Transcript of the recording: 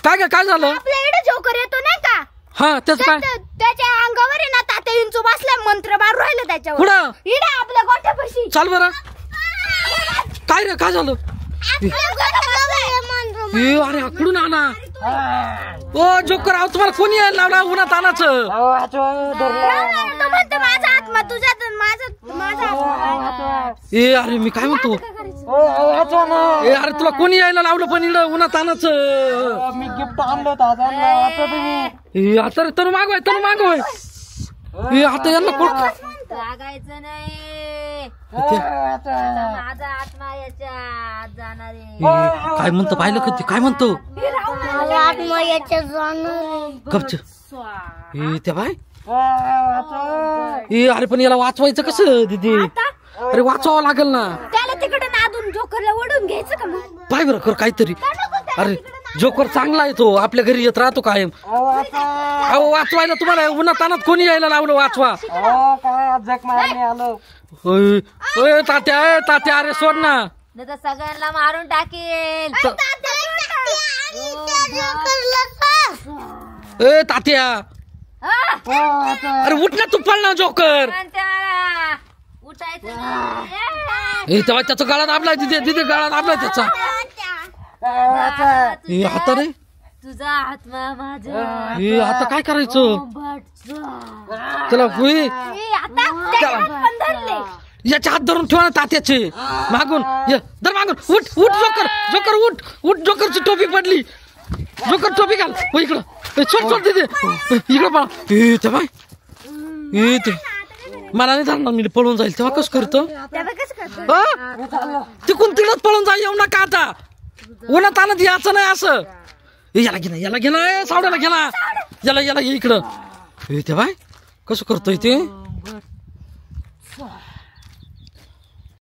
काय झालं? आपल्या इकडे जोकर येतो नाही का? हा त्याच काय? त्याच्या अंगावर आहे ना तात्या इंचू बसलाय, मंत्र मारू राहिलं त्याच्यावर. कुठं? इकडे आपल्या गोठ्यापाशी. चाल बरं. काय रे, काय झालं? अरे आकडून आणा. ओ जोकर, आहो तुम्हाला कोणी यायला लावला उन्हात आणायचं? तो म्हणतो माझा आत्मा तुझ्यात, अरे मी काय म्हणतो, अरे तुला कोणी यायला लावलं पण इकडं उन्हात आणायचं? मी गिफ्ट आणलं होतं. आता रे तनु मागवाय. आता यांना लागायचं नाही, माझा आत्मा याच्यात जाणार आहे. काय म्हणतो पाहिलं का ते? काय म्हणतो? आत्मा याच्यात जाणार. कपच त्या बाय. अरे पण याला वाचवायचं कसं दीदी? अरे वाचवावं लागेल ना. त्याला तिकडे नादून जोकरला ओढून घ्यायचं का मग? पाय बरं कर काहीतरी. अरे जोकर चांगला आहे तो, आपल्या घरी येत राहतो कायम. अहो वाचवायला तुम्हाला उन्हात तानात कोणी यायला लावलं? वाचवा. काय जग मारणे आलो. तात्या अरे सोड ना. नाही तर सगळ्यांना मारून टाकेल. तात्या अरे उठ ना, तू पळ ना जोकर. उठायचं तेव्हा त्याचा गळा दाबलाय, तिथे गळा दाबलाय त्याचा. आता रे तुझा आत्मा माझा. आता काय करायचं त्याला? याच्या हात धरून ठेवा ना तात्याचे मागून. धर मागून. उठ जोकर उठ. जोकरची टोपी पडली. जोकर टोपी घाल. इकडं सोड तिथे. इकडं पळा. ते बाय मला नाही जाणार, मी पळून जाईल. तेव्हा कसं करतो? तिकून तिकडच पळून जा. येऊ नका आता, उन्हात आणत याचं नाही असं. याला घे ना, सावड्याला घे ना. याला इकडं. ते बाय कसं करतोय ते?